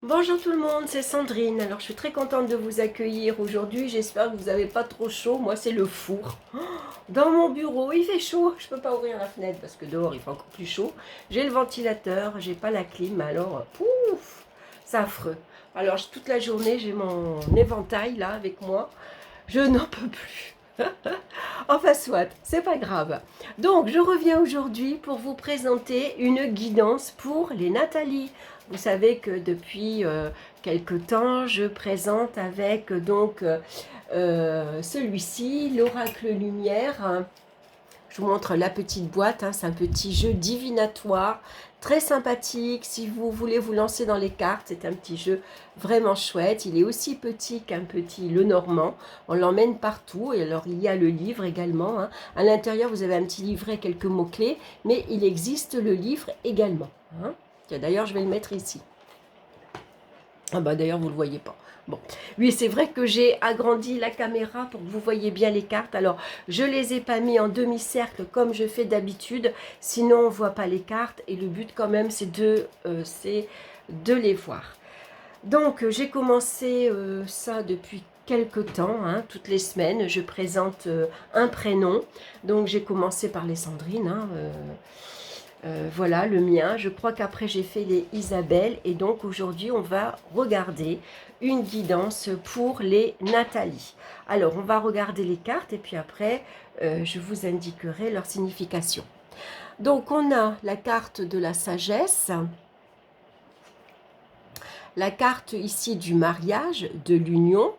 Bonjour tout le monde, c'est Sandrine. Alors je suis très contente de vous accueillir aujourd'hui. J'espère que vous n'avez pas trop chaud. Moi c'est le four. Dans mon bureau, il fait chaud. Je ne peux pas ouvrir la fenêtre parce que dehors il fait encore plus chaud. J'ai le ventilateur, j'ai pas la clim. Alors pouf, c'est affreux. Alors toute la journée j'ai mon éventail là avec moi. Je n'en peux plus. Enfin soit, c'est pas grave. Donc je reviens aujourd'hui pour vous présenter une guidance pour les Nathalie. Vous savez que depuis quelque temps, je présente avec celui-ci, l'oracle lumière. Je vous montre la petite boîte, hein, c'est un petit jeu divinatoire, très sympathique. Si vous voulez vous lancer dans les cartes, c'est un petit jeu vraiment chouette. Il est aussi petit qu'un petit Lenormand. On l'emmène partout. Et alors, il y a le livre également. Hein. À l'intérieur, vous avez un petit livret, quelques mots-clés, mais il existe le livre également. Hein. Tiens, d'ailleurs, je vais le mettre ici. Ah bah d'ailleurs, vous ne le voyez pas. Bon, oui, c'est vrai que j'ai agrandi la caméra pour que vous voyez bien les cartes. Alors, je ne les ai pas mis en demi-cercle comme je fais d'habitude, sinon on ne voit pas les cartes. Et le but quand même, c'est de les voir. Donc, j'ai commencé ça depuis quelques temps, hein, toutes les semaines. Je présente un prénom. Donc, j'ai commencé par les Sandrine, hein, voilà le mien. Je crois qu'après j'ai fait les Isabelle et donc aujourd'hui on va regarder une guidance pour les Nathalie. Alors on va regarder les cartes et puis après je vous indiquerai leur signification. Donc on a la carte de la sagesse, la carte ici du mariage, de l'union,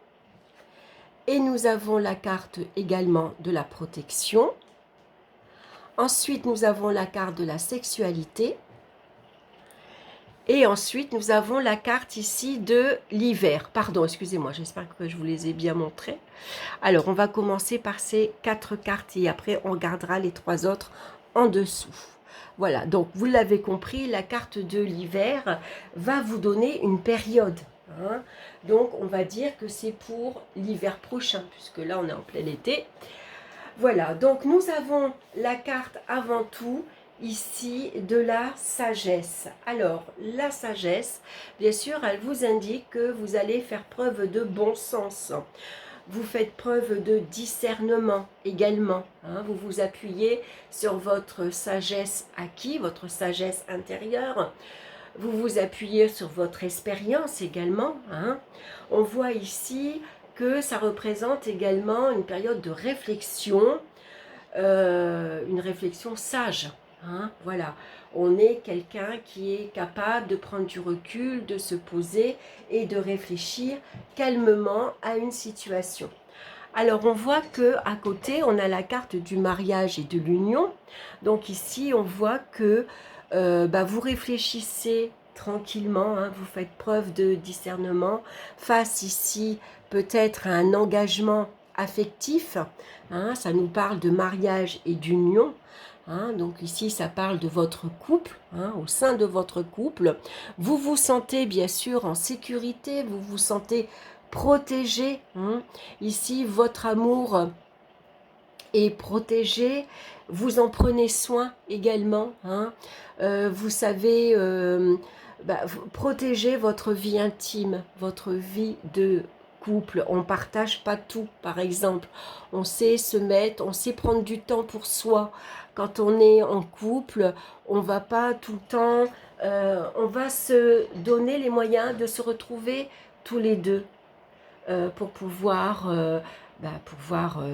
et nous avons la carte également de la protection. Ensuite nous avons la carte de la sexualité. Et ensuite, nous avons la carte ici de l'hiver. Pardon, excusez-moi, j'espère que je vous les ai bien montrées. Alors, on va commencer par ces 4 cartes et après, on regardera les 3 autres en dessous. Voilà, donc vous l'avez compris, la carte de l'hiver va vous donner une période. Hein. Donc, on va dire que c'est pour l'hiver prochain, puisque là, on est en plein été. Voilà, donc nous avons la carte avant tout ici de la sagesse. Alors, la sagesse, bien sûr, elle vous indique que vous allez faire preuve de bon sens. Vous faites preuve de discernement également. Hein, vous vous appuyez sur votre sagesse acquise, votre sagesse intérieure. Vous vous appuyez sur votre expérience également. Hein. On voit ici que ça représente également une période de réflexion, une réflexion sage. Hein, voilà, on est quelqu'un qui est capable de prendre du recul, de se poser et de réfléchir calmement à une situation. Alors on voit que à côté on a la carte du mariage et de l'union. Donc ici on voit que vous réfléchissez tranquillement, hein, vous faites preuve de discernement face ici peut-être à un engagement affectif. Hein, ça nous parle de mariage et d'union. Hein, donc ici, ça parle de votre couple, hein, au sein de votre couple. Vous vous sentez bien sûr en sécurité, vous vous sentez protégé. Hein. Ici, votre amour est protégé, vous en prenez soin également. Hein. Vous savez protéger votre vie intime, votre vie de couple. On ne partage pas tout, par exemple. On sait se mettre, on sait prendre du temps pour soi. Quand on est en couple, on ne va pas tout le temps, on va se donner les moyens de se retrouver tous les deux pour pouvoir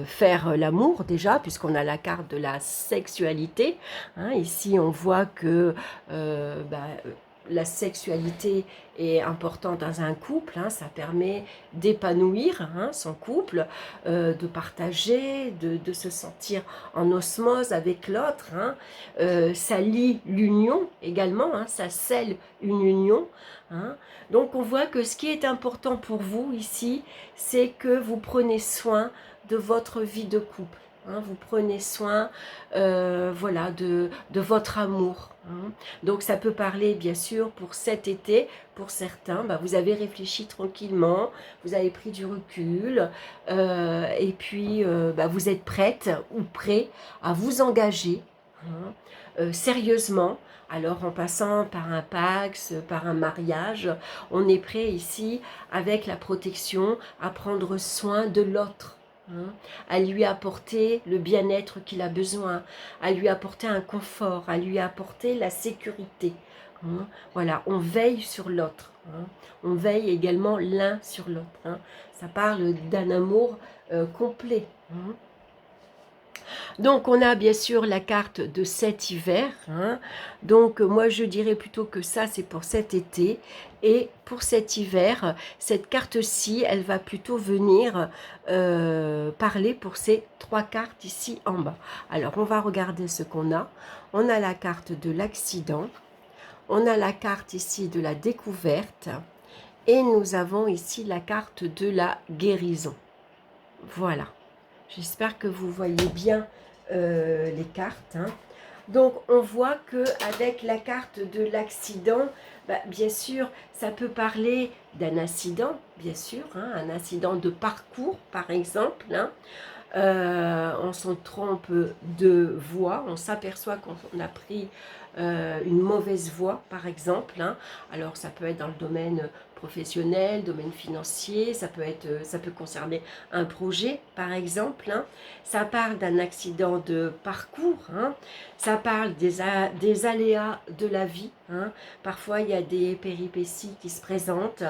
faire l'amour déjà, puisqu'on a la carte de la sexualité. Hein, ici, on voit que la sexualité est importante dans un couple, hein, ça permet d'épanouir son couple, de partager, de se sentir en osmose avec l'autre. Hein. Ça lie l'union également, hein, ça scelle une union. Hein. Donc on voit que ce qui est important pour vous ici, c'est que vous prenez soin de votre vie de couple. Hein, vous prenez soin voilà, de votre amour. Hein. Donc ça peut parler bien sûr pour cet été, pour certains, vous avez réfléchi tranquillement, vous avez pris du recul et puis vous êtes prête ou prêt à vous engager. hein, sérieusement. Alors en passant par un Pax, par un mariage, on est prêt ici avec la protection à prendre soin de l'autre, hein, à lui apporter le bien-être qu'il a besoin, à lui apporter un confort, à lui apporter la sécurité. Hein. Voilà, on veille sur l'autre, hein. On veille également l'un sur l'autre. Hein. Ça parle d'un amour complet. Hein. Donc on a bien sûr la carte de cet hiver, hein. Donc moi je dirais plutôt que ça c'est pour cet été, et pour cet hiver, cette carte-ci, elle va plutôt venir parler pour ces trois cartes ici en bas. Alors on va regarder ce qu'on a. On a la carte de l'accident, on a la carte ici de la découverte, et nous avons ici la carte de la guérison. Voilà. J'espère que vous voyez bien les cartes. Hein. Donc, on voit qu'avec la carte de l'accident, bah, bien sûr, ça peut parler d'un incident, bien sûr, hein, un incident de parcours, par exemple. Hein. On s'en trompe de voie, on s'aperçoit qu'on a pris une mauvaise voie, par exemple. Hein. Alors, ça peut être dans le domaine professionnel, domaine financier, ça peut concerner un projet, par exemple. Hein. Ça parle d'un accident de parcours, hein. Ça parle des aléas de la vie. Hein. Parfois, il y a des péripéties qui se présentent,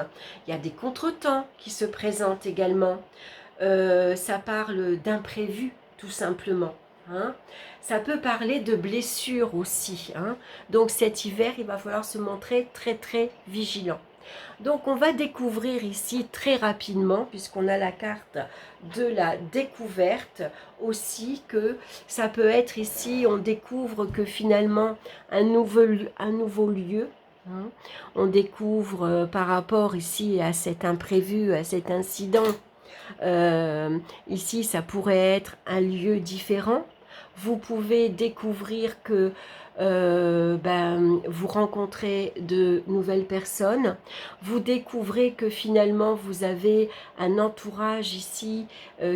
il y a des contretemps qui se présentent également. Ça parle d'imprévu, tout simplement. Hein. Ça peut parler de blessures aussi. Hein. Donc cet hiver, il va falloir se montrer très très vigilant. Donc on va découvrir ici très rapidement, puisqu'on a la carte de la découverte aussi, que ça peut être ici, on découvre que finalement un nouveau lieu, hein, on découvre par rapport ici à cet imprévu, à cet incident, ici, ça pourrait être un lieu différent. Vous pouvez découvrir que vous rencontrez de nouvelles personnes. Vous découvrez que finalement, vous avez un entourage ici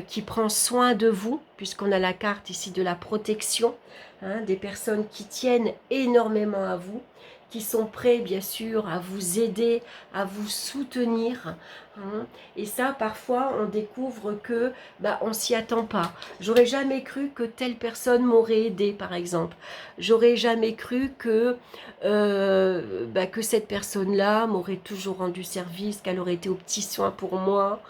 qui prend soin de vous, puisqu'on a la carte ici de la protection, hein, des personnes qui tiennent énormément à vous, qui sont prêts bien sûr à vous aider, à vous soutenir. Hein. Et ça, parfois, on découvre que on s'y attend pas. J'aurais jamais cru que telle personne m'aurait aidé, par exemple. J'aurais jamais cru que cette personne-là m'aurait toujours rendu service, qu'elle aurait été aux petits soins pour moi.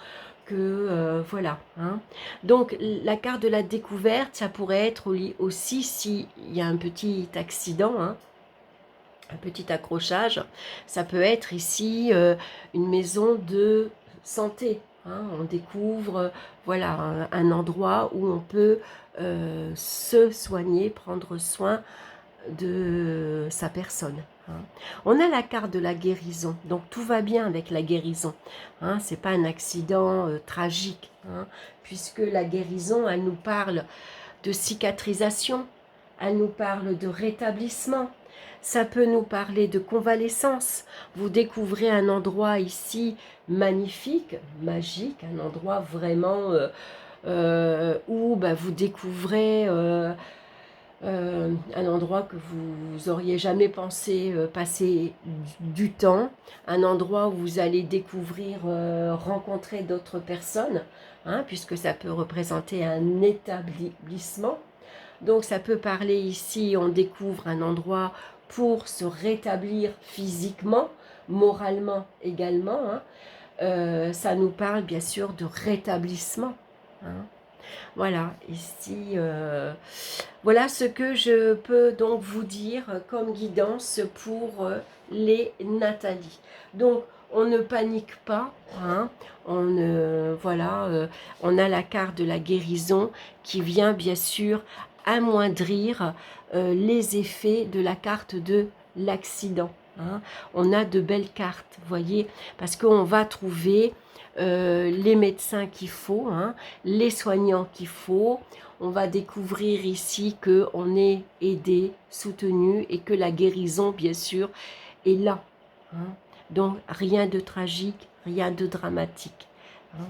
Voilà. Hein. Donc, la carte de la découverte, ça pourrait être aussi s'il y a un petit accident, hein, un petit accrochage, ça peut être ici une maison de santé. Hein, on découvre voilà, un endroit où on peut se soigner, prendre soin de sa personne. Hein. On a la carte de la guérison, donc tout va bien avec la guérison. Hein, c'est pas un accident tragique, hein, puisque la guérison, elle nous parle de cicatrisation, elle nous parle de rétablissement. Ça peut nous parler de convalescence. Vous découvrez un endroit ici magnifique, magique, un endroit vraiment où vous découvrez un endroit que vous auriez jamais pensé passer du temps, un endroit où vous allez découvrir, rencontrer d'autres personnes, hein, puisque ça peut représenter un établissement. Donc ça peut parler ici, on découvre un endroit pour se rétablir physiquement, moralement également. Hein. Ça nous parle bien sûr de rétablissement. Hein. Voilà, ici, voilà ce que je peux donc vous dire comme guidance pour les Nathalie. Donc, on ne panique pas, hein, on a la carte de la guérison qui vient bien sûr amoindrir les effets de la carte de l'accident. Hein. On a de belles cartes, voyez, parce qu'on va trouver les médecins qu'il faut, hein, les soignants qu'il faut. On va découvrir ici qu'on est aidé, soutenu et que la guérison, bien sûr, est là. Hein. Donc, rien de tragique, rien de dramatique. Hein.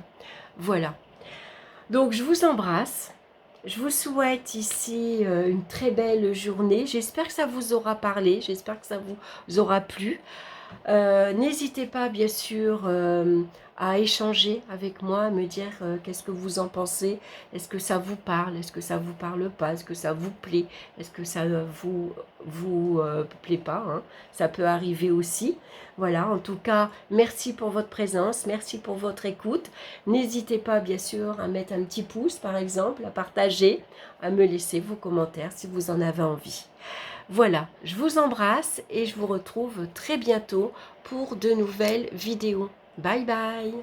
Voilà. Donc, je vous embrasse. Je vous souhaite ici une très belle journée. J'espère que ça vous aura parlé, j'espère que ça vous aura plu. N'hésitez pas, bien sûr, à échanger avec moi, à me dire qu'est-ce que vous en pensez. Est-ce que ça vous parle? Est-ce que ça vous parle pas? Est-ce que ça vous plaît? Est-ce que ça vous plaît pas, hein? Ça peut arriver aussi. Voilà, en tout cas, merci pour votre présence, merci pour votre écoute. N'hésitez pas, bien sûr, à mettre un petit pouce, par exemple, à partager, à me laisser vos commentaires si vous en avez envie. Voilà, je vous embrasse et je vous retrouve très bientôt pour de nouvelles vidéos. Bye bye!